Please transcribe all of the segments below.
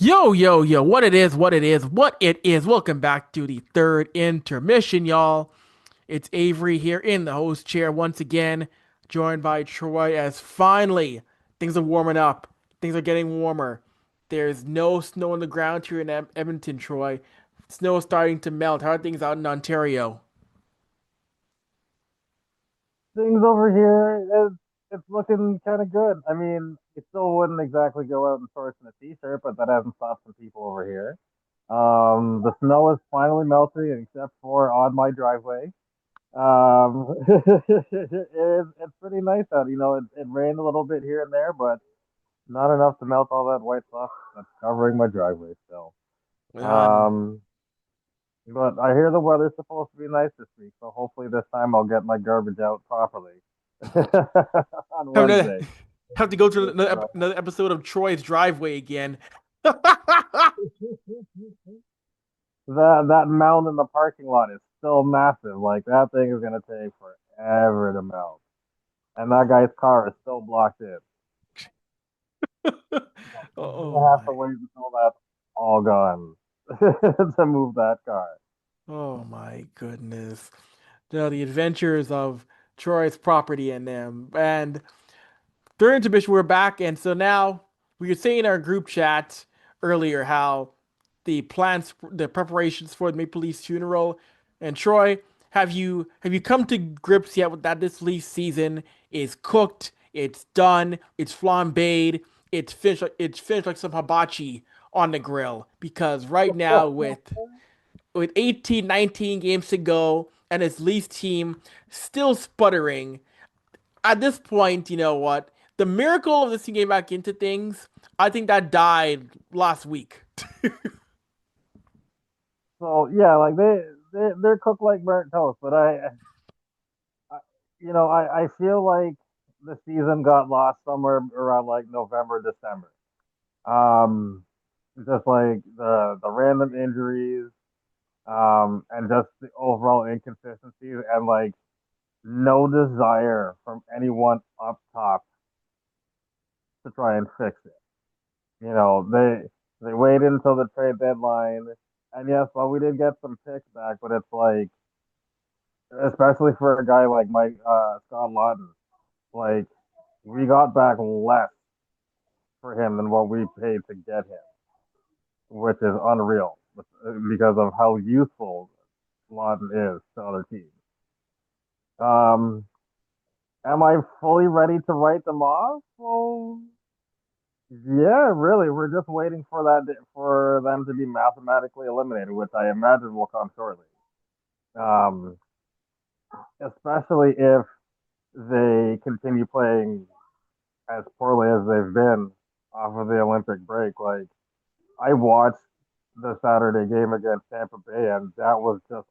Yo, what it is. Welcome back to the third intermission, y'all. It's Avery here in the host chair once again, joined by Troy as finally things are warming up. Things are getting warmer. There's no snow on the ground here in Edmonton, Troy. Snow is starting to melt. How are things out in Ontario? Things over here, it's looking kind of good. I mean, it still wouldn't exactly go out and source in a t-shirt, but that hasn't stopped some people over here. The snow is finally melting, except for on my driveway. It's pretty nice out. It rained a little bit here and there, but not enough to melt all that white stuff that's covering my driveway still. Um, Um, but I hear the weather's supposed to be nice this week, so hopefully this time I'll get my garbage out properly on have another, Wednesday. have to go through It's, another episode of Troy's driveway again. that mound in the parking lot is still massive. Like that thing is gonna take forever to melt, and that guy's car is still blocked in. So I'm Oh gonna have my. to wait until that's all gone to move that car. Oh my goodness. The adventures of Troy's property and them. And during intermission, we're back. And so now we were saying in our group chat earlier how the preparations for the Maple Leafs funeral. And Troy, have you come to grips yet with that this Leafs season is cooked, it's done, it's flambéed, it's finished like some hibachi on the grill. Because right now with 18, 19 games to go and his Leafs team still sputtering. At this point, you know what? The miracle of this team getting back into things, I think that died last week. So yeah, like they're cooked like burnt toast. But I I feel like the season got lost somewhere around like November, December. Um, just like the random injuries, and just the overall inconsistencies and like no desire from anyone up top to try and fix it. They waited until the trade deadline, and yes, well, we did get some picks back, but it's like, especially for a guy like Mike Scott Lawton, like we got back less for him than what we paid to get him, which is unreal because of how useful Lawton is to other teams. Um, am I fully ready to write them off? Well, yeah, really. We're just waiting for for them to be mathematically eliminated, which I imagine will come shortly. Um, Especially if they continue playing as poorly as they've been off of the Olympic break. Like I watched the Saturday game against Tampa Bay, and that was just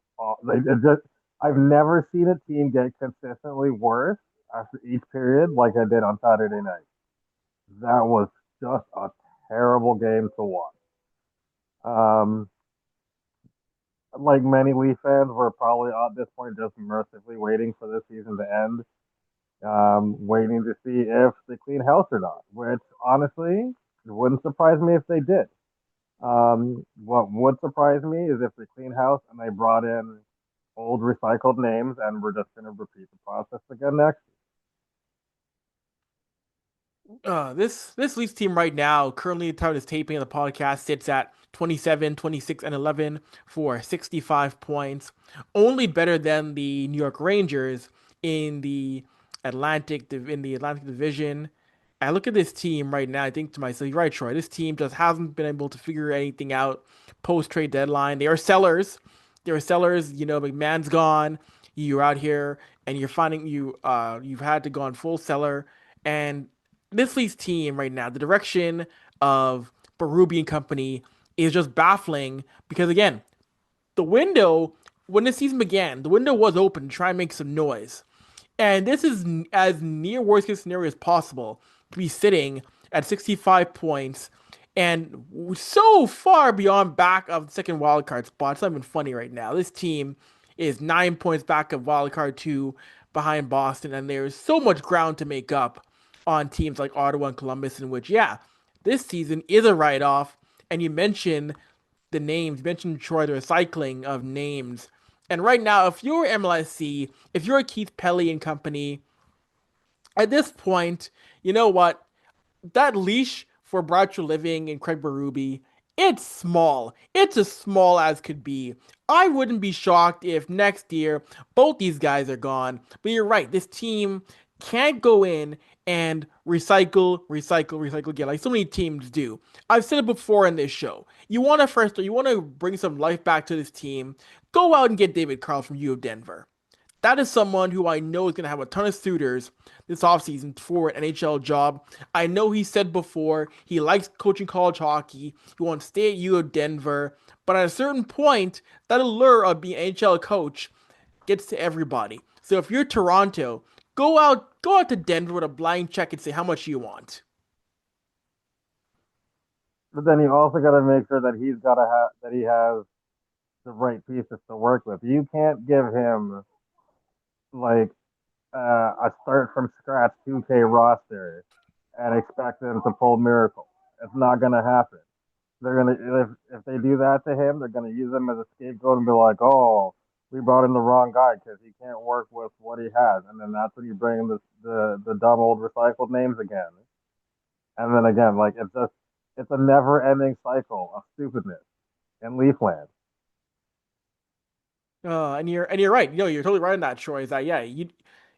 just. I've never seen a team get consistently worse after each period like I did on Saturday night. That was just a terrible game to watch. Um, like many Leaf fans, we're probably at this point just mercifully waiting for this season to end, waiting to see if they clean house or not. Which honestly, it wouldn't surprise me if they did. What would surprise me is if they clean house and they brought in old recycled names, and we're just going to repeat the process again next. This Leafs team right now, currently the time of this taping of the podcast, sits at 27, 26, and 11 for 65 points. Only better than the New York Rangers in the Atlantic Division. I look at this team right now, I think to myself, you're right, Troy. This team just hasn't been able to figure anything out post trade deadline. They are sellers. They are sellers. You know, McMahon's gone. You're out here and you've had to go on full seller. And this Leafs team right now, the direction of Berube and company is just baffling because again, the window when the season began, the window was open to try and make some noise. And this is as near worst case scenario as possible to be sitting at 65 points and so far beyond back of the second wildcard spot. It's not even funny right now. This team is 9 points back of wildcard two behind Boston, and there's so much ground to make up on teams like Ottawa and Columbus, in which, yeah, this season is a write off. And you mentioned the names, you mentioned Troy, the recycling of names. And right now, if you're MLSC, if you're Keith Pelly and company, at this point, you know what? That leash for Bradshaw Living and Craig Berube, it's small. It's as small as could be. I wouldn't be shocked if next year both these guys are gone. But you're right, this team can't go in and recycle again, like so many teams do. I've said it before in this show. You want to bring some life back to this team. Go out and get David Carl from U of Denver. That is someone who I know is going to have a ton of suitors this offseason for an NHL job. I know he said before he likes coaching college hockey. He wants to stay at U of Denver. But at a certain point, that allure of being an NHL coach gets to everybody. So if you're Toronto, go out to Denver with a blind check and say how much you want. But then you also got to make sure that he has the right pieces to work with. You can't give him like a start from scratch 2K roster and expect him to pull miracles. It's not gonna happen. They're gonna if they do that to him, they're gonna use him as a scapegoat and be like, "Oh, we brought in the wrong guy because he can't work with what he has." And then that's when you bring in the dumb old recycled names again. And then again, like it's a never ending cycle of stupidness in Leafland. And you're right. You're totally right on that, Troy. Is that yeah?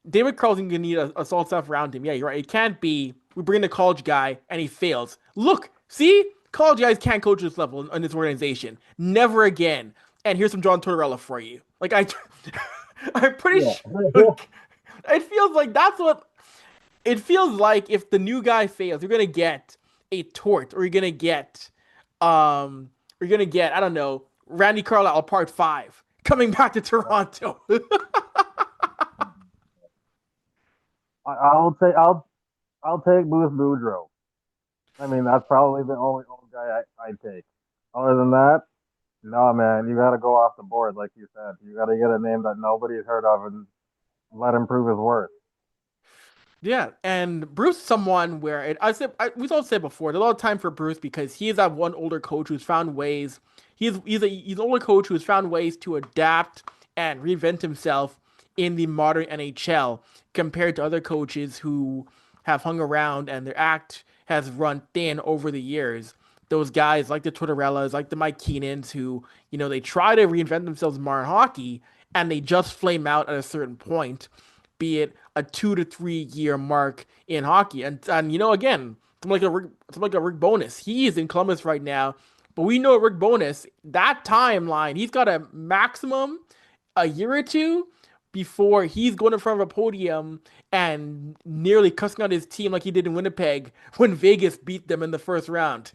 David Carlson gonna need a solid stuff around him. Yeah, you're right. It can't be we bring in a college guy and he fails. Look, see, college guys can't coach this level in this organization. Never again. And here's some John Tortorella for you. I'm pretty Yeah. sure. It feels like that's what it feels like. If the new guy fails, you're gonna get a tort, or you're gonna get I don't know Randy Carlisle Part Five coming back to Toronto. I'll say I'll take Booth Boudreaux. I mean, that's probably the only old guy I'd take. Other than that, no, man, you got to go off the board, like you said. You got to get a name that nobody's heard of and let him prove his worth. Yeah, and Bruce is someone where we've all said before, there's a lot of time for Bruce because he is that one older coach who's found ways. He's an older coach who's found ways to adapt and reinvent himself in the modern NHL compared to other coaches who have hung around and their act has run thin over the years. Those guys like the Tortorellas, like the Mike Keenans, who they try to reinvent themselves in modern hockey and they just flame out at a certain point, be it a 2 to 3 year mark in hockey. And again, something like a Rick Bonus. He is in Columbus right now, but we know Rick Bonus, that timeline, he's got a maximum a year or two before he's going in front of a podium and nearly cussing out his team like he did in Winnipeg when Vegas beat them in the first round.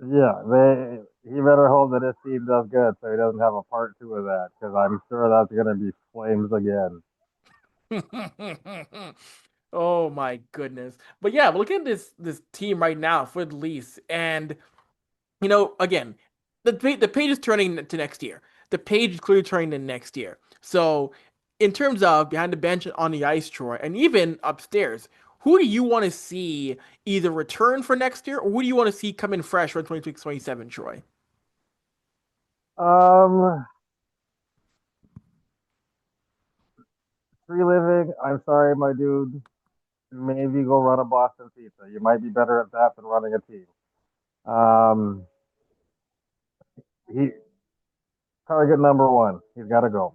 Yeah, he better hope that his team does good so he doesn't have a part two of that because I'm sure that's going to be flames again. Oh my goodness. But yeah, but look at this team right now for the Leafs. And again, the page is turning to next year. The page is clearly turning to next year. So, in terms of behind the bench on the ice, Troy, and even upstairs, who do you want to see either return for next year, or who do you want to see come in fresh for 2026, 27, Troy? Um, Free living. I'm sorry, my dude. Maybe go run a Boston Pizza. You might be better at that than running a team. Um, he target number one. He's got to go.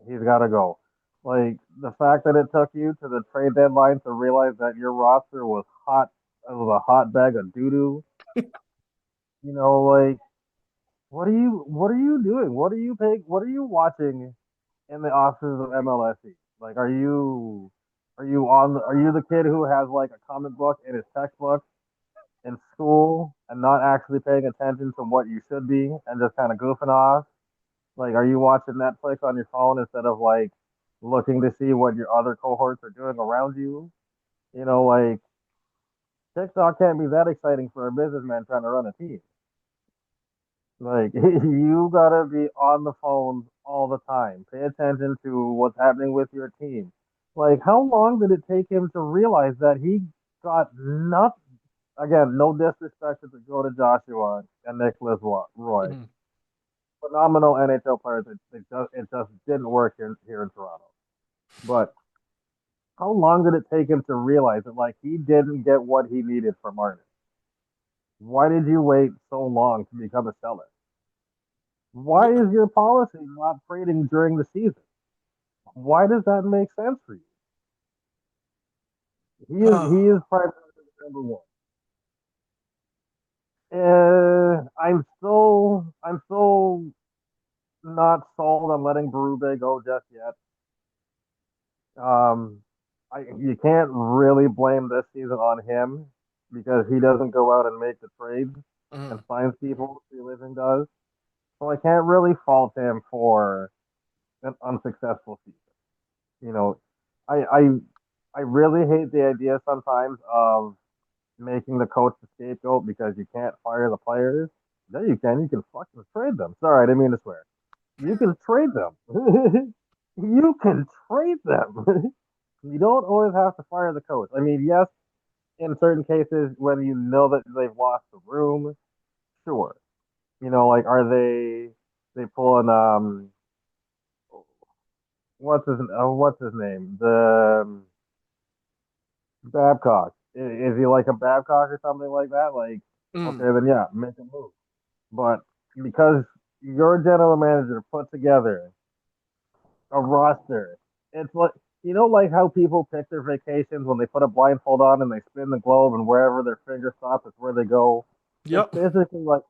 He's got to go. Like the fact that it took you to the trade deadline to realize that your roster was hot, it was a hot bag of doo doo. Like what are you doing? What are you watching in the offices of MLSE? Like, are you the kid who has like a comic book in his textbook in school and not actually paying attention to what you should be and just kind of goofing off? Like, are you watching Netflix on your phone instead of like looking to see what your other cohorts are doing around you? Like TikTok can't be that exciting for a businessman trying to run a team. Like you gotta be on the phone all the time. Pay attention to what's happening with your team. Like how long did it take him to realize that he got nothing? again, no disrespect to go to Joshua and Nicholas Roy. Mhm. Phenomenal NHL players. It just didn't work here in Toronto. But how long did it take him to realize that like he didn't get what he needed from Martin? Why did you wait so long to become a seller? Why Yeah. is your policy not trading during the season? Why does that make sense for you? He is priority number one. I'm still not sold on letting Berube go just yet. Um, you can't really blame this season on him because he doesn't go out and make the trades and Mhm. signs people. Free Living does, so I can't really fault him for an unsuccessful season. You know, I I I really hate the idea sometimes of making the coach the scapegoat because you can't fire the players. Yeah, you can. You can fucking trade them. Sorry, I didn't mean to swear. You can trade them. You can trade them. You don't always have to fire the coach. I mean, yes, in certain cases when you know that they've lost the room, sure. Like are they pulling what's his name? The Babcock. Is he like a Babcock or something like that? Like, okay, Mhm. then yeah, make a move. But because your general manager put together a roster, it's like like how people pick their vacations when they put a blindfold on and they spin the globe and wherever their finger stops, it's where they go. It's Yep. basically like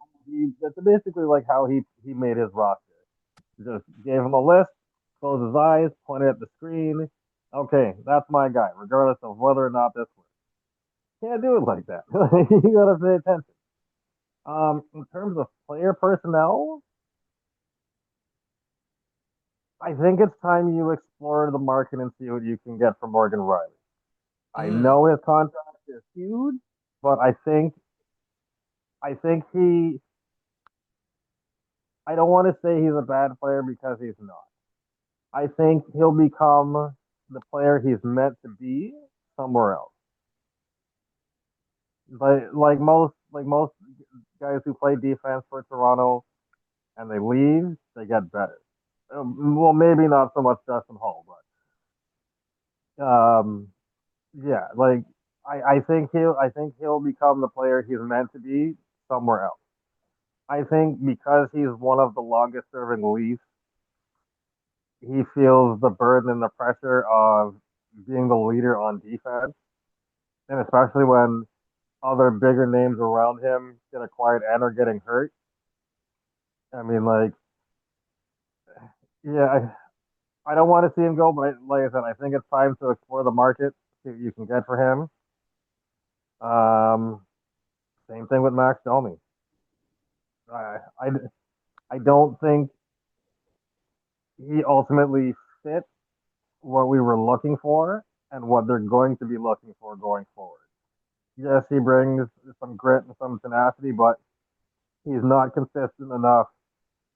that's basically like how he made his roster. Just gave him a list, closed his eyes, pointed at the screen. Okay, that's my guy, regardless of whether or not this works. Can't do it like that. You gotta pay attention. In terms of player personnel, I think it's time you explore the market and see what you can get from Morgan Riley. I Mhm. know his contract is huge, but I think I don't want to say he's a bad player because he's not. I think he'll become the player he's meant to be somewhere else. But like most guys who play defense for Toronto and they leave, they get better. Well, maybe not so much Justin Hall, but yeah, like I think he'll become the player he's meant to be somewhere else. I think because he's one of the longest serving Leafs, he feels the burden and the pressure of being the leader on defense, and especially when other bigger names around him get acquired and are getting hurt. I mean, like, yeah, I don't want to see him go, but like I said, I think it's time to explore the market, see what you can get for him. Um, Same thing with Max Domi. I, I, I don't think he ultimately fit what we were looking for and what they're going to be looking for going forward. Yes, he brings some grit and some tenacity, but he's not consistent enough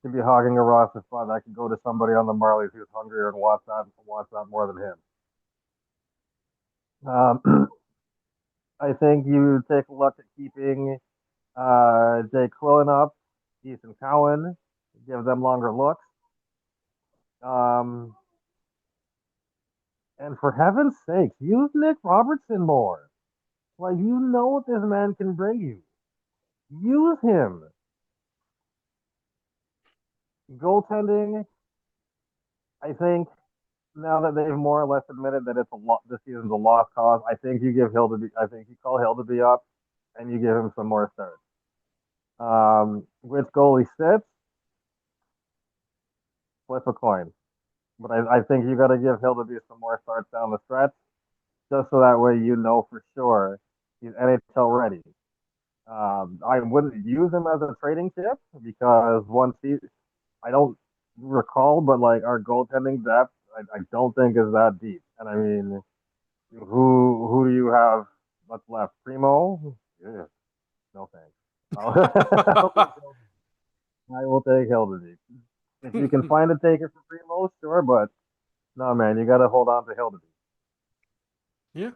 to be hogging a roster spot that could go to somebody on the Marlies who's hungrier and wants that more than him. I think you take a look at keeping Jake Quillen up, Ethan Cowan, give them longer looks. Um, and for heaven's sakes, use Nick Robertson more. Like, you know what this man can bring you. Use him. Goaltending, I think now that they've more or less admitted that it's a lot, this season's a lost cause, I think you give Hildaby, I think you call Hildaby up and you give him some more starts. Which goalie sits, flip a coin. But I think you got to give Hildaby some more starts down the stretch, just so that way you know for sure he's NHL ready. I wouldn't use him as a trading chip because once I don't recall, but like our goaltending depth, I don't think is that deep. And I mean, who do you have that's left? Primo? Yeah, no thanks. I'll take I will take Hildebrand. If you can find a taker for Primo, sure, but no, man, you got to hold on to Hildebrand. Yeah.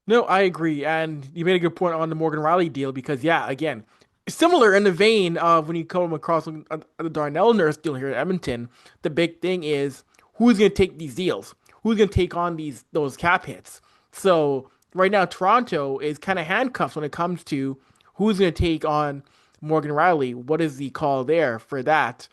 No, I agree, and you made a good point on the Morgan Riley deal because, yeah, again, similar in the vein of when you come across the Darnell Nurse deal here at Edmonton. The big thing is who's going to take these deals, who's going to take on those cap hits. So right now, Toronto is kind of handcuffed when it comes to who's going to take on Morgan Riley. What is the call there for that?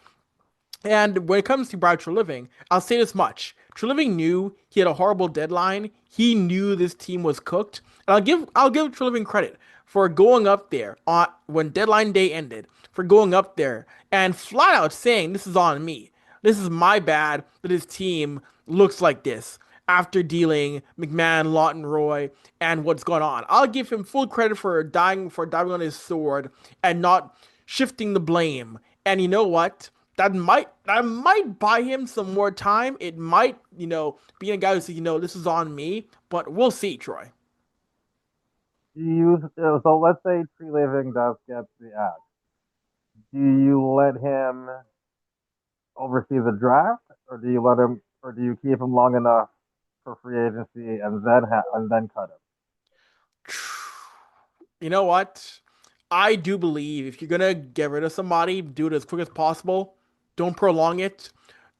And when it comes to Brad Treliving, I'll say this much. Treliving knew he had a horrible deadline. He knew this team was cooked. And I'll give Treliving credit for going up there on when deadline day ended, for going up there and flat out saying this is on me. This is my bad that his team looks like this after dealing McMahon, Lawton, Roy, and what's going on. I'll give him full credit for diving on his sword and not shifting the blame. And you know what? That might buy him some more time. It might, be a guy who says, this is on me, but we'll see, Troy. Do you so let's say Tree Living does get the axe. Do you let him oversee the draft, or do you keep him long enough for free agency and then cut him? You know what? I do believe if you're gonna get rid of somebody, do it as quick as possible. Don't prolong it.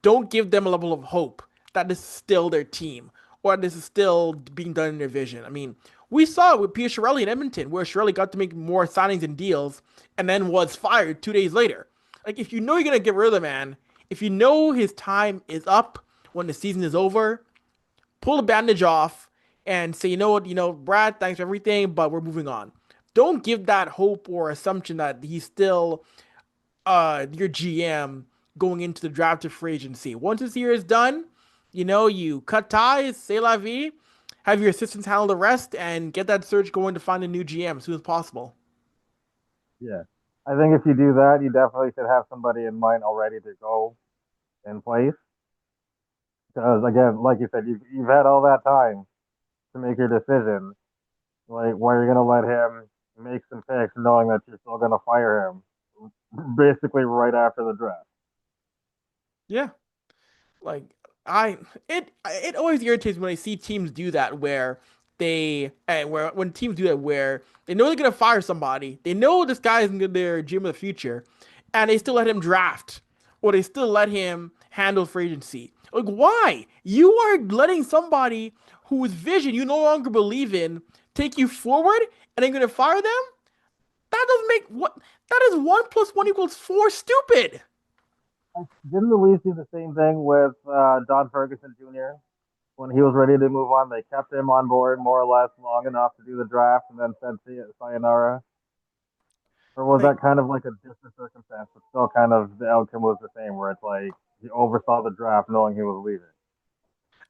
Don't give them a level of hope that this is still their team or this is still being done in their vision. I mean, we saw it with Pierre Chiarelli in Edmonton, where Chiarelli got to make more signings and deals and then was fired 2 days later. Like, if you know you're gonna get rid of the man, if you know his time is up when the season is over, pull the bandage off and say, you know what, Brad, thanks for everything, but we're moving on. Don't give that hope or assumption that he's still your GM going into the draft of free agency. Once this year is done, you cut ties, say la vie, have your assistants handle the rest, and get that search going to find a new GM as soon as possible. Yeah, I think if you do that, you definitely should have somebody in mind already to go in place. Because again, like you said, you've had all that time to make your decision. Like, why are you gonna let him make some picks, knowing that you're still gonna fire him basically right after the draft? Yeah, like I it always irritates me when I see teams do that where where when teams do that where they know they're gonna fire somebody, they know this guy isn't their GM of the future, and they still let him draft or they still let him handle free agency. Like, why? You are letting somebody whose vision you no longer believe in take you forward, and then you're gonna fire them? That doesn't make what that is 1 plus 1 equals 4 stupid. Didn't the Leafs do the same thing with Don Ferguson Jr. when he was ready to move on? They kept him on board more or less long enough to do the draft and then said sayonara. Or was Like, that kind of like a different circumstance, but still kind of the outcome was the same, where it's like he oversaw the draft knowing he was leaving?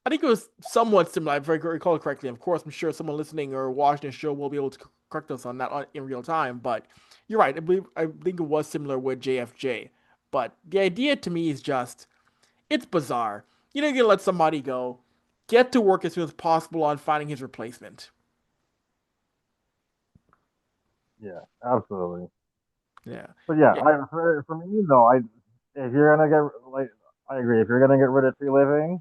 I think it was somewhat similar, if I recall correctly. Of course, I'm sure someone listening or watching the show will be able to correct us on that in real time. But you're right. I think it was similar with JFJ. But the idea to me is just it's bizarre. You're gonna let somebody go, get to work as soon as possible on finding his replacement. Yeah, absolutely. Yeah, But yeah, yeah. for me though, if you're gonna get like I agree, if you're gonna get rid of Tree Living,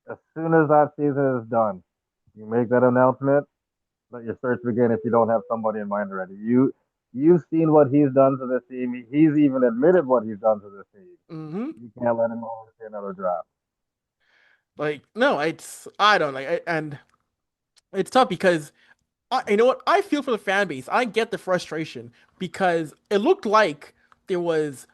as soon as that season is done, you make that announcement, let your search begin if you don't have somebody in mind already. You've seen what he's done to this team. He's even admitted what he's done to this team. Mm-hmm. You can't let him oversee another draft. Like, no, I don't like, and it's tough because you know what? I feel for the fan base. I get the frustration because it looked like there was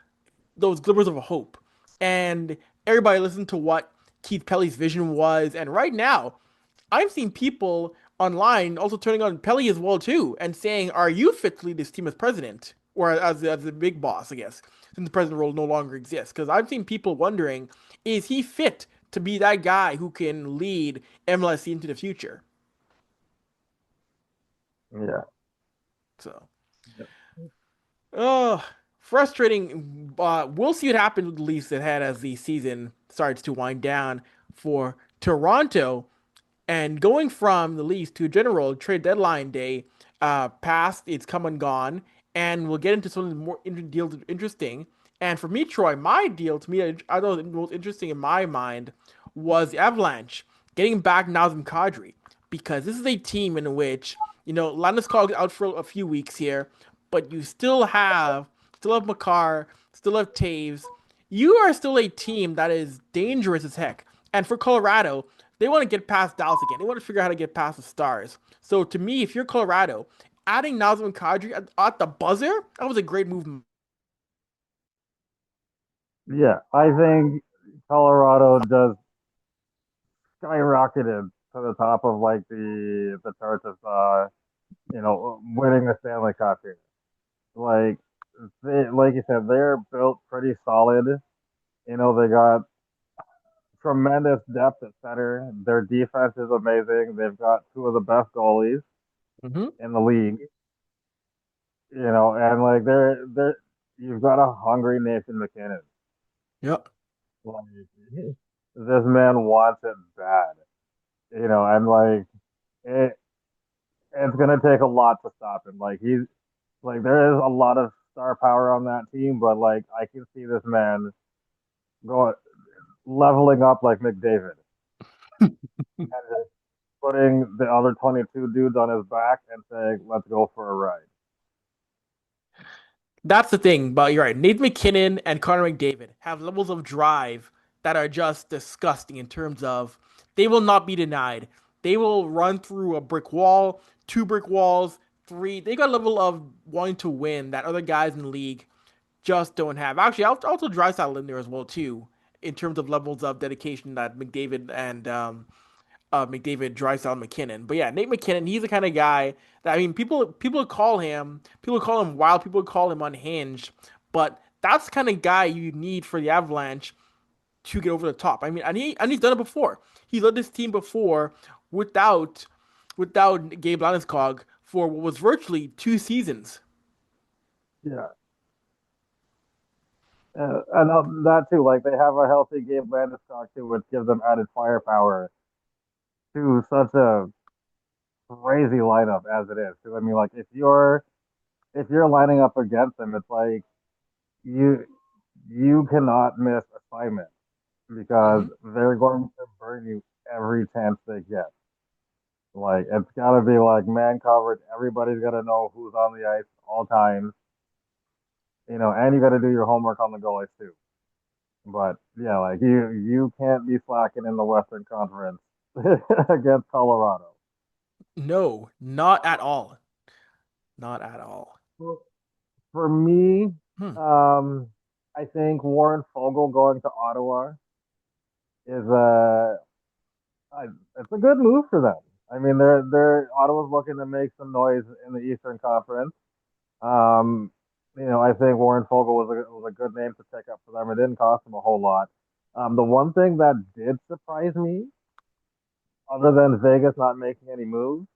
those glimmers of hope, and everybody listened to what Keith Pelly's vision was. And right now, I've seen people online also turning on Pelly as well too, and saying, "Are you fit to lead this team as president or as the big boss?" I guess since the president role no longer exists, because I've seen people wondering, is he fit to be that guy who can lead MLSC into the future? Yeah. So. Oh, frustrating. We'll see what happens with the Leafs ahead as the season starts to wind down for Toronto. And going from the Leafs to general trade deadline day, past it's come and gone, and we'll get into some of the more deals interesting. And for me, Troy, my deal to me, I thought the most interesting in my mind was the Avalanche getting back Nazem Kadri because this is a team in which, Landeskog out for a few weeks here, but you still have Makar, still have Taves. You are still a team that is dangerous as heck. And for Colorado, they want to get past Dallas again. They want to figure out how to get past the Stars. So to me, if you're Colorado, adding Nazem and Kadri at the buzzer, that was a great move. Yeah, I think Colorado just skyrocketed to the top of like the charts of winning the Stanley Cup here. Like like you said, they're built pretty solid. They got tremendous depth at center. Their defense is amazing. They've got two of the best goalies Hmm. in the league. And like they're you've got a hungry Nathan McKinnon. Yep. Like this man wants it bad. And like it it's gonna take a lot to stop him. Like he's like there is a lot of star power on that team, but like I can see this man going leveling up like McDavid and just putting the other 22 dudes on his back and saying, "Let's go for a ride." That's the thing, but you're right. Nathan McKinnon and Connor McDavid have levels of drive that are just disgusting in terms of they will not be denied. They will run through a brick wall, two brick walls, three. They got a level of wanting to win that other guys in the league just don't have. Actually, I'll also Drysdale in there as well too, in terms of levels of dedication that McDavid, Drysdale, McKinnon. But yeah, Nate McKinnon, he's the kind of guy that people call him wild, people call him unhinged, but that's the kind of guy you need for the Avalanche to get over the top. I mean, and he's done it before. He led this team before without Gabe Landeskog for what was virtually 2 seasons. Yeah, and that too. Like they have a healthy Gabe Landeskog too, which gives them added firepower to such a crazy lineup as it is. Because I mean, like if you're lining up against them, it's like you you cannot miss assignment because Hmm. they're going to burn you every chance they get. Like it's got to be like man coverage. Everybody's got to know who's on the ice all times. And you got to do your homework on the goalies too. But yeah, like you can't be slacking in the Western Conference against Colorado. No, not at all. Not at all. For me, Hmm. um, I think Warren Fogle going to Ottawa is it's a good move for them. I mean, they're Ottawa's looking to make some noise in the Eastern Conference. Um, I think Warren Fogle was a good name to pick up for them. It didn't cost them a whole lot. The one thing that did surprise me, other than Vegas not making any moves,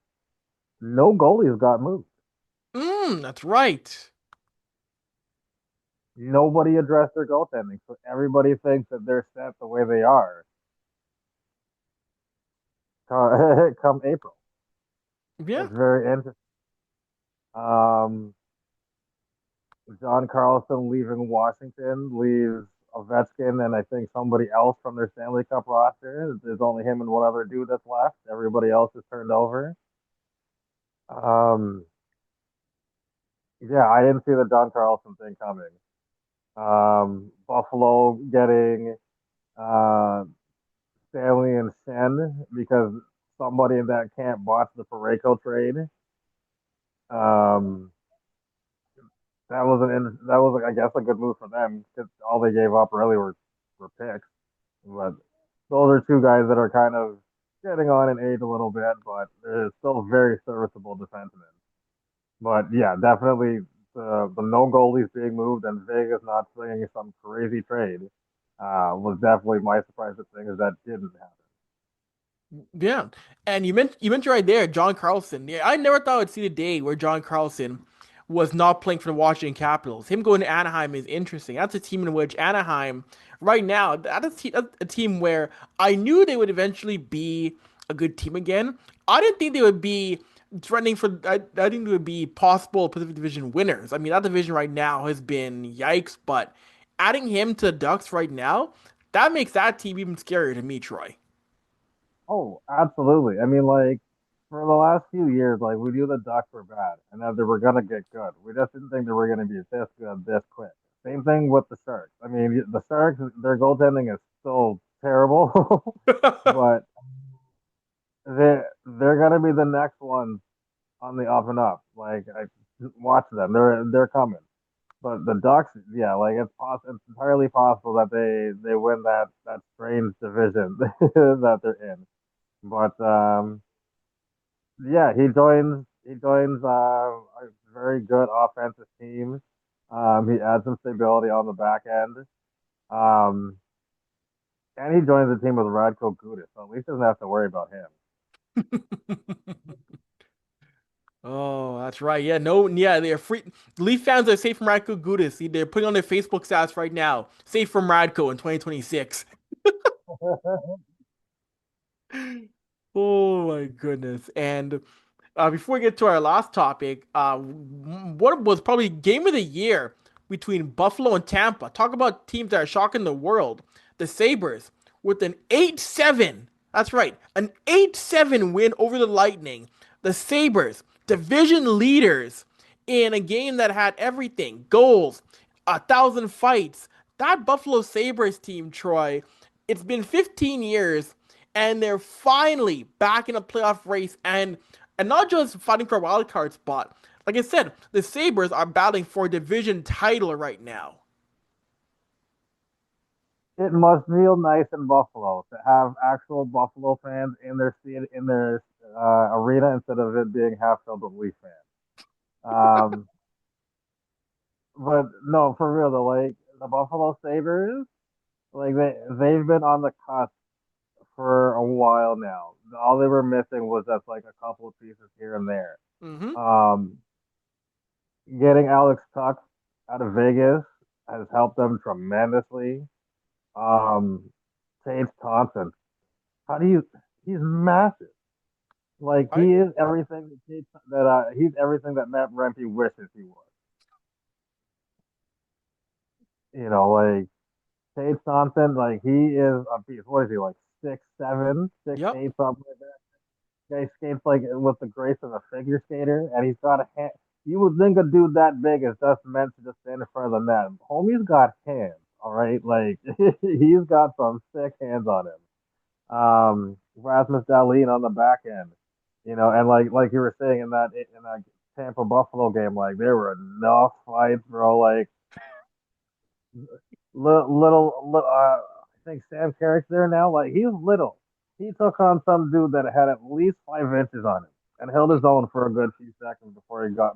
no goalies got moved. That's right. Nobody addressed their goaltending, so everybody thinks that they're set the way they are come April. Yeah. It's very interesting. Um, John Carlson leaving Washington leaves Ovechkin and I think somebody else from their Stanley Cup roster. There's only him and one other dude that's left. Everybody else is turned over. Um, yeah, I didn't see the John Carlson thing coming. Buffalo getting uh, Stanley and Shen because somebody in that camp bought the Pareko trade. Um, that was I guess a good move for them because all they gave up really were picks. But those are two guys that are kind of getting on in age a little bit, but they're still very serviceable defensemen. But yeah, definitely the no goalies being moved and Vegas not swinging some crazy trade was definitely my surprise of things that didn't happen. Yeah. And you mentioned right there, John Carlson. Yeah, I never thought I'd see the day where John Carlson was not playing for the Washington Capitals. Him going to Anaheim is interesting. That's a team in which Anaheim, right now, that's a team where I knew they would eventually be a good team again. I didn't think they would be threatening for. I think they would be possible Pacific Division winners. I mean, that division right now has been yikes, but adding him to the Ducks right now, that makes that team even scarier to me, Troy. Oh, absolutely. I mean, like for the last few years, like we knew the Ducks were bad and that they were gonna get good. We just didn't think they were gonna be this good this quick. Same thing with the Sharks. I mean, the Sharks, their goaltending is still terrible, but they're gonna be the next ones on the up and up. Like I watch them, they're coming. But the Ducks, yeah, like it's entirely possible that they win that strange division that they're in. But yeah, he joins a very good offensive team. He adds some stability on the back end. Um, and he joins the team with Radko Gudas, so at least he doesn't have to worry about him. Oh, that's right. Yeah, no, yeah, they're free. Leaf fans are safe from Radko Gudas. See, they're putting on their Facebook stats right now. Safe from Radko in 2026. Oh my goodness. And before we get to our last topic, what was probably game of the year between Buffalo and Tampa? Talk about teams that are shocking the world. The Sabres with an 8-7. That's right, an 8-7 win over the Lightning. The Sabres, division leaders in a game that had everything goals, 1,000 fights. That Buffalo Sabres team, Troy, it's been 15 years and they're finally back in a playoff race and not just fighting for a wild card spot. Like I said, the Sabres are battling for a division title right now. It must feel nice in Buffalo to have actual Buffalo fans in their seat in their arena instead of it being half filled with Leaf fans. Um, but no, for real though, like the Buffalo Sabres, like they've been on the cusp for a while now. All they were missing was just like a couple of pieces here and there. Mm-hmm. Um, Getting Alex Tuck out of Vegas has helped them tremendously. Um, Tage Thompson, how do you? He's massive. Like Right? he is everything he's everything that Matt Rempe wishes he was. Like Tage Thompson, like he is a beast. What is he like 6'7", six Yep. eight, something like that? Guy skates like with the grace of a figure skater, and he's got a hand. You would think a dude that big is just meant to just stand in front of the net. Homie's got hands, all right. Like he's got some sick hands on him. Rasmus Dahlin on the back end, and like you were saying in that Tampa Buffalo game, like there were enough fights, bro. Like I think Sam Carrick's there now. Like he's little. He took on some dude that had at least 5 inches on him and held his own for a good few seconds before he got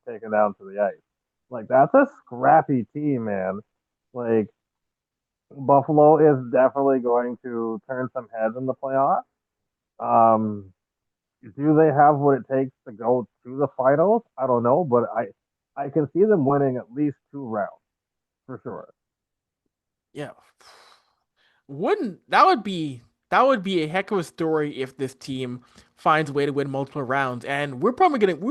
taken down to the ice. Like that's a scrappy team, man. Like Buffalo is definitely going to turn some heads in the playoffs. Um, do they have what it takes to go to the finals? I don't know, but I can see them winning at least 2 rounds for sure. Yeah. Wouldn't that would be a heck of a story if this team finds a way to win multiple rounds. And we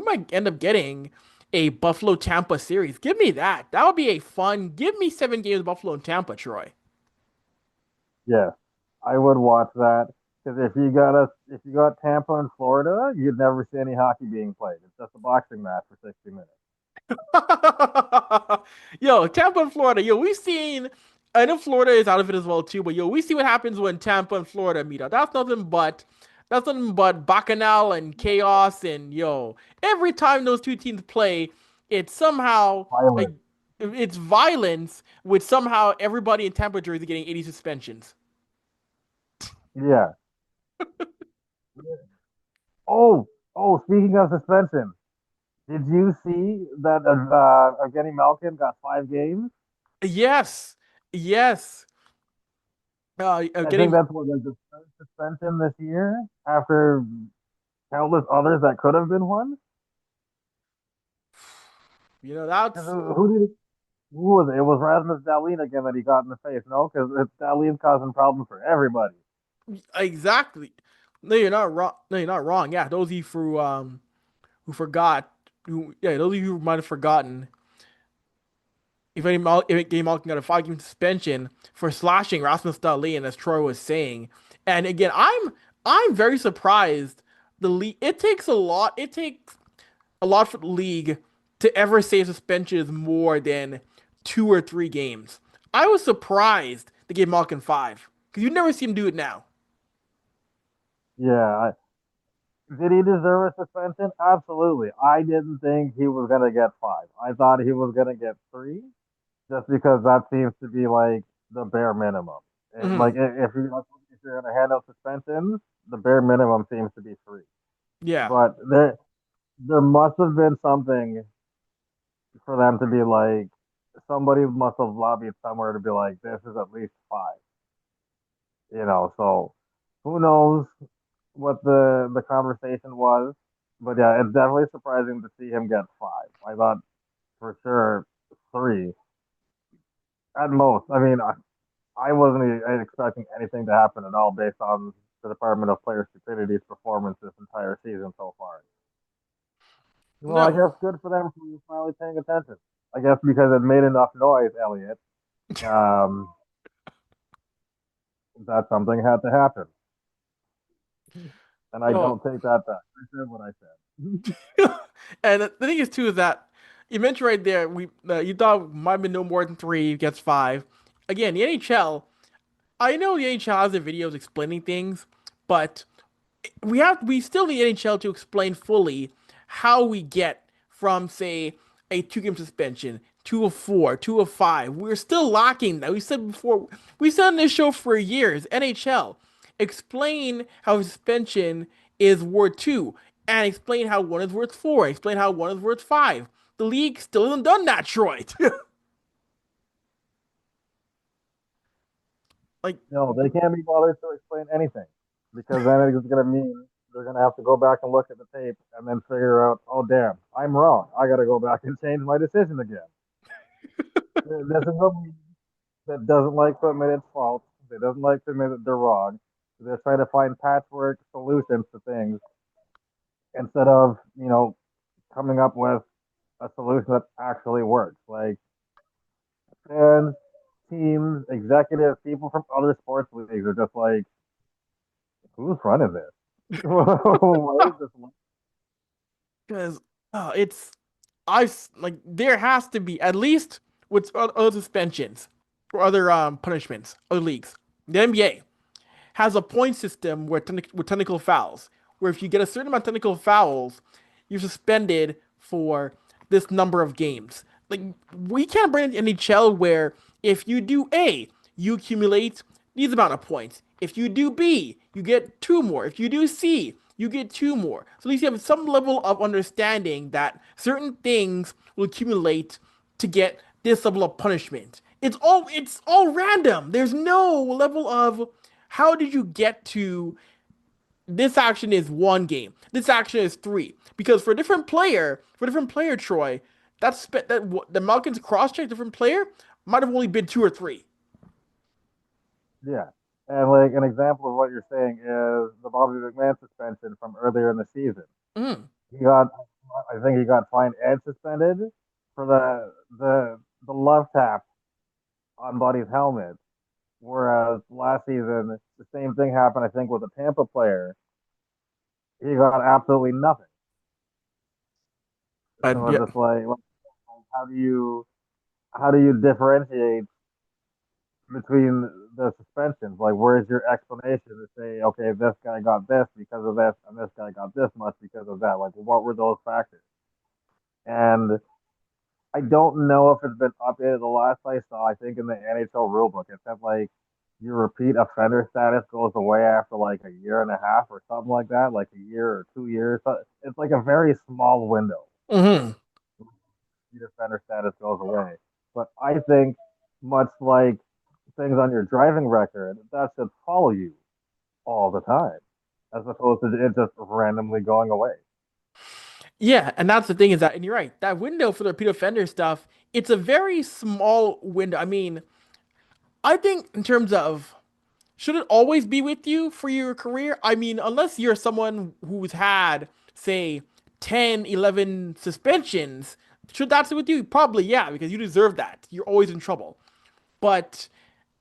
might end up getting a Buffalo Tampa series. Give me that. That would be a fun. Give me 7 games of Buffalo and Tampa, Troy. Yes, I would watch that because if you got Tampa and Florida, you'd never see any hockey being played. It's just a boxing match for 60 minutes. Yo, Tampa and Florida. Yo, we've seen. I know Florida is out of it as well too, but yo, we see what happens when Tampa and Florida meet up. That's nothing but bacchanal and chaos and yo. Every time those two teams play, it's somehow like Violent. it's violence with somehow everybody in Tampa jersey getting 80 suspensions. Yeah. Oh. Speaking of suspension, did you see that Evgeny Malkin got 5 games? Yes, yes. I think Getting that's what the third suspension this year after countless others that could have been one. that's 'Cause who was it? It was Rasmus Dahlin again that he got in the face. No, because Dahlin's causing problems for everybody. exactly. No, you're not wrong. No, you're not wrong. Yeah, those of you who forgot, those of you who might have forgotten, if Game Malkin got a 5 game suspension for slashing Rasmus Dahlin, as Troy was saying, and again, I'm very surprised the league. It takes a lot. It takes a lot for the league to ever say suspension is more than 2 or 3 games. I was surprised they gave Malkin 5 because you never see him do it now. Yeah. Did he deserve a suspension? Absolutely. I didn't think he was gonna get five. I thought he was gonna get three, just because that seems to be like the bare minimum. Hmm. If you're gonna hand out suspensions, the bare minimum seems to be three. Yeah. But there must have been something for them to be like, somebody must have lobbied somewhere to be like, this is at least five. So who knows what the conversation was. But yeah, it's definitely surprising to see him get five. I thought for sure three at most. I mean, I wasn't expecting anything to happen at all based on the Department of Player Stupidity's performance this entire season so far. Well, I No. guess good for them for finally paying attention. I guess because it made enough noise, Elliot, um, that something had to happen. And I Oh. don't take that back. I said what I said. And the thing is too is that you mentioned right there we you thought might have been no more than 3 gets 5. Again, the NHL. I know the NHL has their videos explaining things, but we still need NHL to explain fully how we get from say a 2 game suspension to a 4 to a 5. We're still lacking that. We said before we said on this show for years. NHL explain how suspension is worth 2 and explain how one is worth 4. Explain how one is worth 5. The league still hasn't done that, Troy. Like No, they can't be bothered to explain anything because then it's going to mean they're going to have to go back and look at the tape and then figure out, oh, damn, I'm wrong. I got to go back and change my decision again. This is a league that doesn't like to admit its fault. They doesn't like to admit that they're wrong. They're trying to find patchwork solutions to things instead of, coming up with a solution that actually works. Like fans, teams, executives, people from other sports leagues are just like, who's running this? Why is this? because it's like there has to be at least with other suspensions or other punishments, other leagues. The NBA has a point system where with technical fouls, where if you get a certain amount of technical fouls, you're suspended for this number of games. Like we can't bring in NHL where if you do A, you accumulate these amount of points. If you do B, you get 2 more. If you do C, you get 2 more. So at least you have some level of understanding that certain things will accumulate to get this level of punishment. It's all random. There's no level of how did you get to this action is 1 game. This action is 3. Because for a different player, Troy, the Malkin's cross check different player might have only been 2 or 3. Yeah. And like an example of what you're saying is the Bobby McMahon suspension from earlier in the season. Mm. He got, I think he got fined and suspended for the love tap on Buddy's helmet. Whereas last season, the same thing happened, I think, with a Tampa player. He got absolutely nothing. So it's Yeah. just like, how do you differentiate between the suspensions? Like, where's your explanation to say, okay, this guy got this because of this, and this guy got this much because of that? Like, what were those factors? And I don't know if it's been updated. The last I saw, I think in the NHL rulebook, it said like your repeat offender status goes away after like a year and a half or something like that, like a year or 2 years. So it's like a very small window. Hmm. Repeat offender status goes away. But I think, much like things on your driving record, that should follow you all the time, as opposed to it just randomly going away. Yeah, and that's the thing is that, and you're right, that window for the repeat offender stuff, it's a very small window. I mean, I think in terms of should it always be with you for your career? I mean, unless you're someone who's had, say, 10, 11 suspensions, should that stay with you? Probably, yeah, because you deserve that. You're always in trouble. But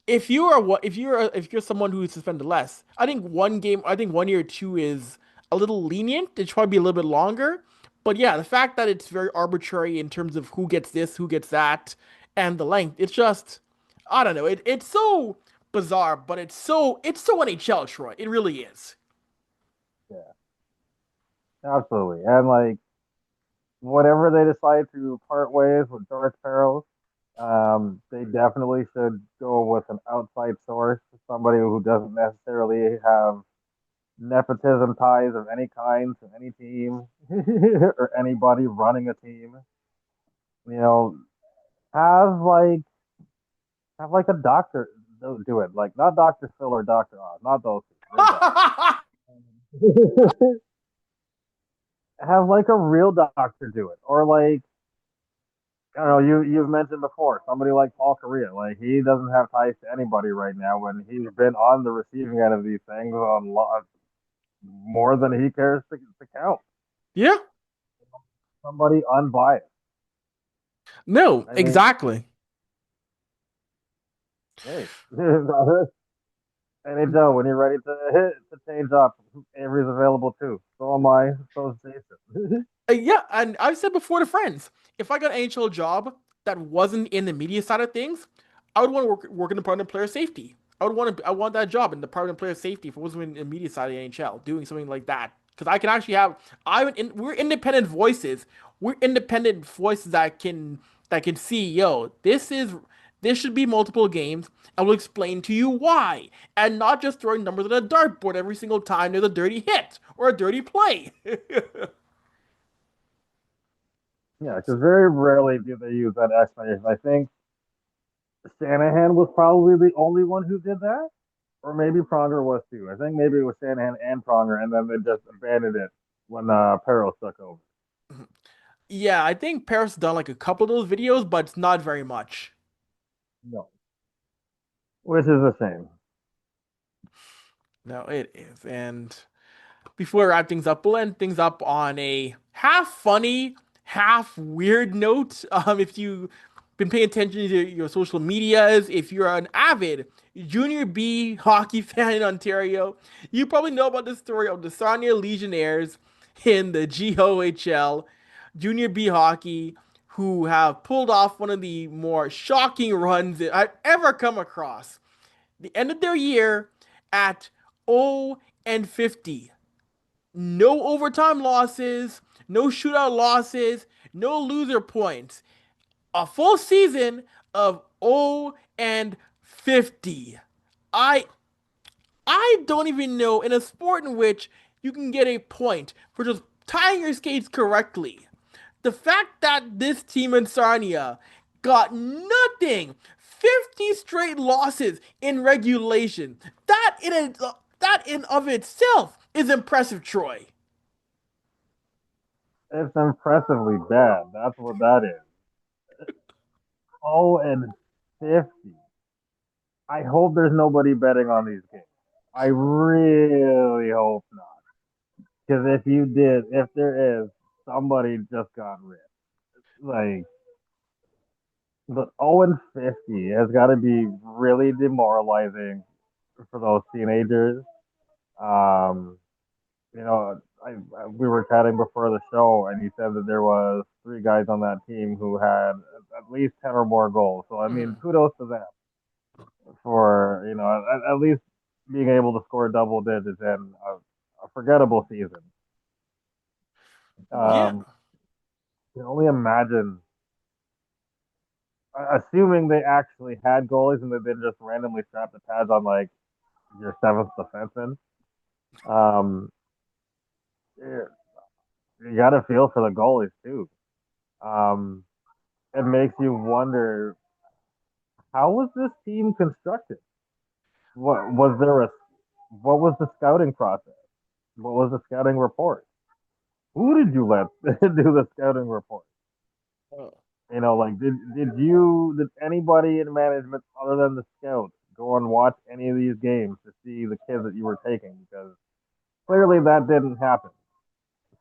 if you are what if you're someone who is suspended less, I think 1 game, I think 1 year or 2 is a little lenient. It should probably be a little bit longer. But yeah, the fact that it's very arbitrary in terms of who gets this, who gets that, and the length, it's just, I don't know. It's so bizarre, but it's so NHL, Troy. It really is. Yeah, absolutely. And like whatever they decide to part ways with George Peros, they definitely should go with an outside source, somebody who doesn't necessarily have nepotism ties of any kind to any team or anybody running a team. You know, have like have like a doctor do it, like not Doctor Phil or Doctor Oz, not those two. They're dead. Have like a real doctor do it, or like I don't know. You've mentioned before somebody like Paul Correa, like he doesn't have ties to anybody right now when he's been on the receiving end of these things on lot more than he cares to count. Yeah. Somebody unbiased. No, I mean, exactly. hey, NHL, when you're ready to change up, Avery's available too. So am I. So is Jason. Yeah, and I've said before to friends, if I got an NHL job that wasn't in the media side of things, I would want to work in the Department of Player Safety. I want that job in the Department of Player Safety if it wasn't in the media side of the NHL, doing something like that. Because I can actually have we're independent voices. We're independent voices that can see, yo, this should be multiple games. I will explain to you why, and not just throwing numbers on a dartboard every single time there's a dirty hit or a dirty play. Yeah, because very rarely do they use that explanation. I think Shanahan was probably the only one who did that, or maybe Pronger was too. I think maybe it was Shanahan and Pronger, and then they just abandoned it when Peros took over. Yeah, I think Paris done like a couple of those videos, but it's not very much. No, which is a shame. No, it is. And before we wrap things up, we'll end things up on a half funny, half weird note. If you've been paying attention to your social medias, if you're an avid Junior B hockey fan in Ontario, you probably know about the story of the Sarnia Legionnaires in the GOHL, Junior B hockey, who have pulled off one of the more shocking runs that I've ever come across. The end of their year at 0 and 50. No overtime losses, no shootout losses, no loser points. A full season of 0 and 50. I I don't even know in a sport in which you can get a point for just tying your skates correctly. The fact that this team in Sarnia got nothing, 50 straight losses in regulation. That in of itself is impressive, Troy. It's impressively bad. That's what that is. Oh, and 50. I hope there's nobody betting on these games. I really hope not. Because if there is, somebody just got rich. Like, but 0 and 50 has got to be really demoralizing for those teenagers. Um, we were chatting before the show, and you said that there was three guys on that team who had at least 10 or more goals. So I mean, Mm. kudos to them for at least being able to score double digits in a forgettable season. Yeah. You can only imagine, assuming they actually had goalies and they didn't just randomly strap the pads on like your seventh defenseman. Um, you got to feel for the goalies too. Um, it makes you wonder, how was this team constructed? What was there a what was the scouting process? What was the scouting report? Who did you let do the scouting report? Like did anybody in management other than the scouts go and watch any of these games to see the kids that you were taking? Because clearly that didn't happen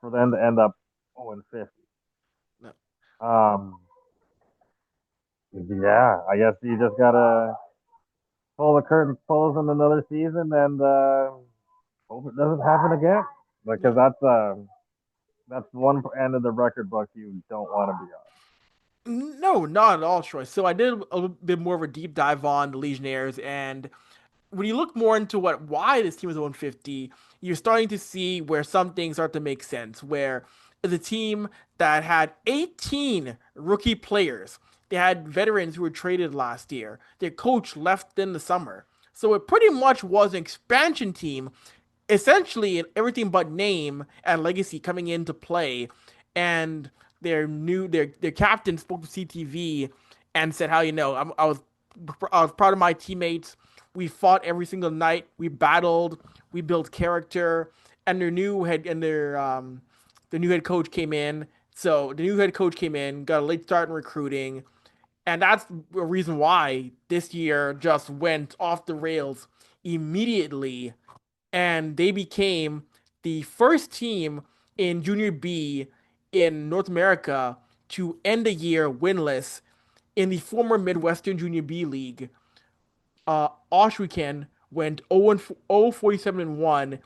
for them to end up 0 and 50. No. Um, yeah, I guess you just gotta pull the curtain close on another season and hope it doesn't happen again. because that's one end of the record book you don't want to be No, not at all, Troy. So I did a little bit more of a deep dive on the Legionnaires, and when you look more into why this team is 150, you're starting to see where some things start to make sense. Where the team that had 18 rookie players, they had veterans who were traded last year. Their coach left in the summer, so it pretty much was an expansion team, essentially everything but name and legacy coming into play. And their captain spoke to CTV and said how I was proud of my teammates. We fought every single night. We battled. We built character. And their new head coach came in. So the new head coach came in, got a late start in recruiting, and that's a reason why this year just went off the rails immediately, and they became the first team in Junior B in North America to end the year winless in the former Midwestern Junior B League. Oshweekend went 0-47-1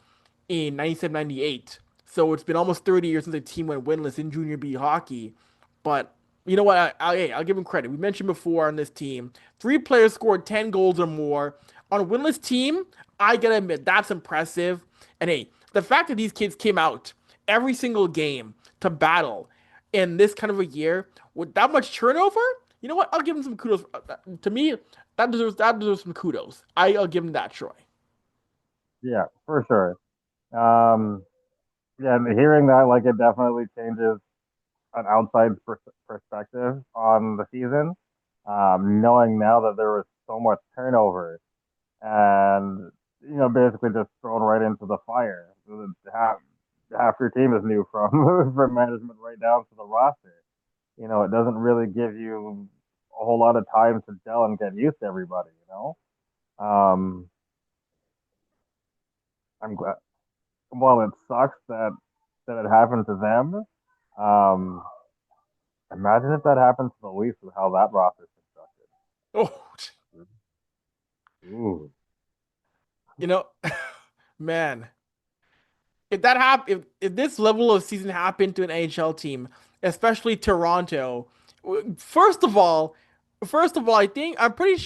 in 97-98. So it's been almost 30 years since the team went winless in Junior B hockey. But you know what? I'll give him credit. We mentioned before on this team, three players scored 10 goals or more. On a winless team, I gotta admit, that's impressive. And hey, the fact that these kids came out every single game to battle in this kind of a year with that much turnover, you know what? I'll give them some kudos. To me, that deserves some kudos. I'll give them that, Troy. on. Yeah, for sure. Um, yeah, and hearing that, like, it definitely changes an outside perspective on the season. Knowing now that there was so much turnover and basically just thrown right into the fire. Half your team is new from from management right down to the roster. It doesn't really give you a whole lot of time to gel and get used to everybody. I'm glad. Well, it sucks that it happened to them. Um, Imagine if that happened to the Leafs with how that roster's Oh, constructed. Ooh. you know, man, if this level of season happened to an NHL team, especially Toronto, first of all, I'm pretty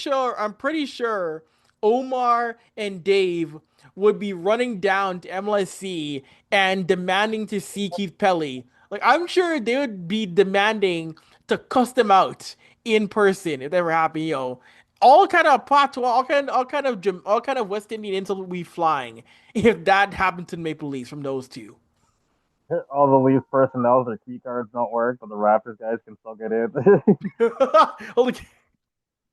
sure Omar and Dave would be running down to MLSC and demanding to see Keith Pelly. Like I'm sure they would be demanding to cuss them out in person if that were happening. All kind of patois, all kind of West Indian insults would be flying if that happened to the Maple Leafs from those two. All the Leafs personnel, their key cards don't work, but the Raptors guys can still get in. Holy,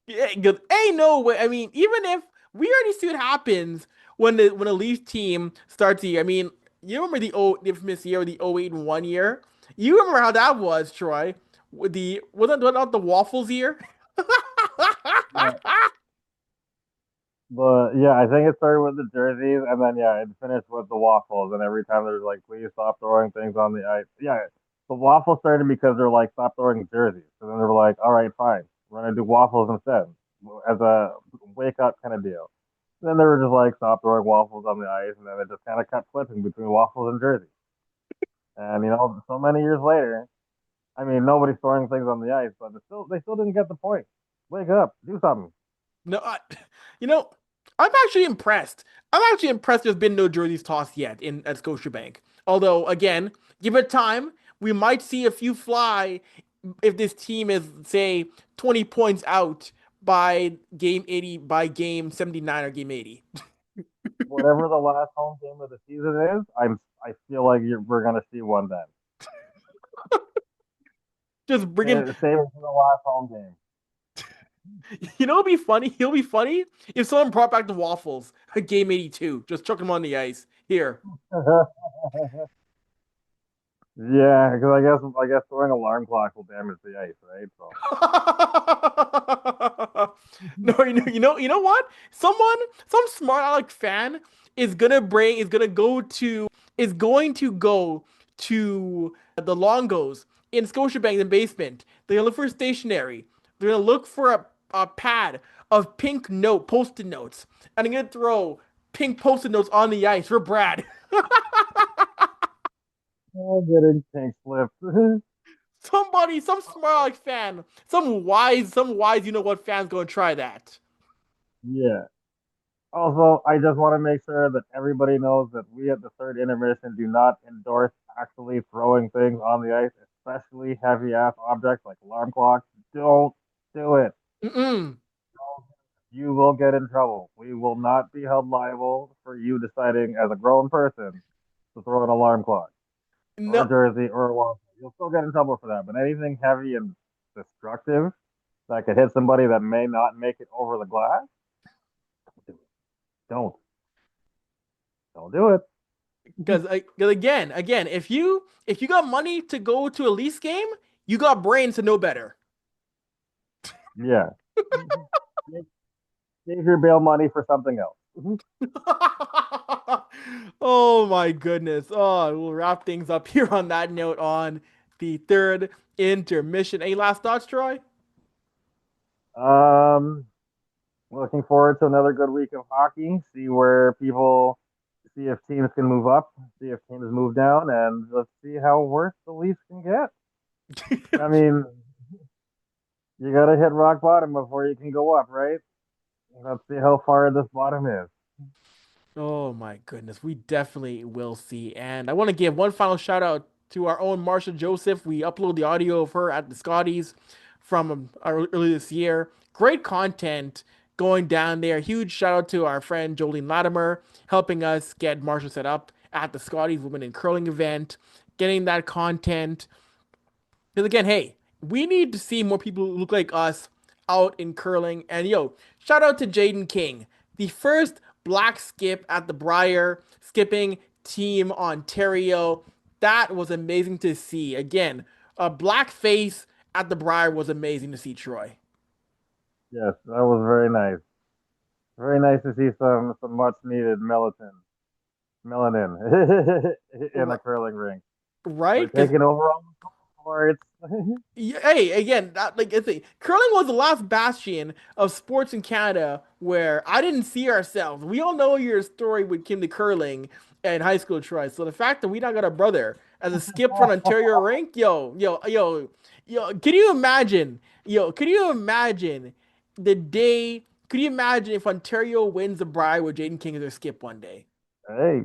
yeah, because ain't no way. I mean, even if we already see what happens when a Leafs team starts the year. I mean, you remember the infamous year, the 08-1 year. You remember how that was, Troy? With the wasn't that not the waffles year? Yeah. But yeah, I think it started with the jerseys, and then yeah, it finished with the waffles. And every time there's like, please stop throwing things on the ice. Yeah, the waffles started because they're like, stop throwing jerseys. And then they were like, all right, fine, we're gonna do waffles instead, as a wake up kind of deal. And then they were just like, stop throwing waffles on the ice, and then it just kind of kept flipping between waffles and jerseys. And so many years later, I mean, nobody's throwing things on the ice, but they still didn't get the point. Wake up, do something. No, you know, I'm actually impressed. I'm actually impressed there's been no jerseys tossed yet in at Scotiabank. Although, again, give it time, we might see a few fly if this team is, say, 20 points out by game 79 or game 80. Whatever the last home game of the season is, I feel like we're gonna see one then. Just bring in, Save it for the last home game. it'll be funny. It'll be funny if someone brought back the waffles at game 82. Just chuck them on the ice. Here. Yeah, because I guess throwing alarm clock will damage the ice, right? So No, you know what? Some smart aleck fan is going to go to the Longos in Scotiabank in the basement. They're gonna look for stationery. They're gonna look for a pad of pink post-it notes, and they're gonna throw pink post-it notes on the ice for Brad. Oh, getting pink slipped. Somebody, some smart like fan, some wise, you know what fan's gonna try that. Yeah. Also, I just want to make sure that everybody knows that we at the third intermission do not endorse actually throwing things on the ice, especially heavy ass objects like alarm clocks. Don't do it. Mm-mm. You will get in trouble. We will not be held liable for you deciding as a grown person to throw an alarm clock or a No, jersey or a wall. You'll still get in trouble for that. But anything heavy and destructive that could hit somebody that may not make it over the glass, don't. Don't do it. because again, if you got money to go to a Leafs game, you got brains to know better. Yeah. Save your bail money for something else. Oh my goodness. Oh, we'll wrap things up here on that note on the third intermission. Any last thoughts, Troy? Um, Looking forward to another good week of hockey. See if teams can move up, see if teams move down, and let's see how worse the Leafs can get. I mean, you got to hit rock bottom before you can go up, right? Let's see how far this bottom is. Oh my goodness, we definitely will see. And I want to give one final shout out to our own Marsha Joseph. We uploaded the audio of her at the Scotties from earlier this year. Great content going down there. Huge shout out to our friend Jolene Latimer helping us get Marsha set up at the Scotties Women in Curling event, getting that content. Because again, hey, we need to see more people who look like us out in curling. And yo, shout out to Jaden King, the first black skip at the Briar skipping team Ontario. That was amazing to see. Again, a black face at the Briar was amazing to see, Troy. Yes, that was very nice. Very nice to see some much needed melanin in a R- curling rink. right? We're Because taking over all the sports. hey, again, like it's curling was the last bastion of sports in Canada where I didn't see ourselves. We all know your story when it came to curling in high school, Troy. So the fact that we not got a brother as a skip from Ontario rink, yo, can you imagine? Yo, can you imagine the day? Could you imagine if Ontario wins the Brier with Jaden King as their skip one day? Hey,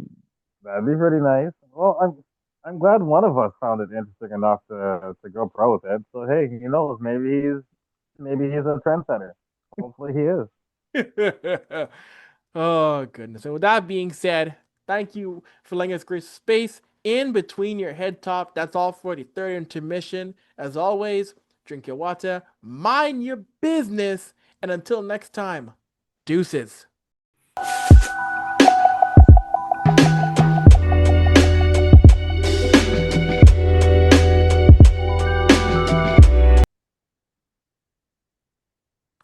that'd be pretty nice. Well, I'm glad one of us found it interesting enough to go pro with it. So hey, who knows? Maybe he's a trendsetter. Hopefully he is. Oh, goodness. And with that being said, thank you for letting us create space in between your head top. That's all for the third intermission. As always, drink your water, mind your business, and until next time, deuces.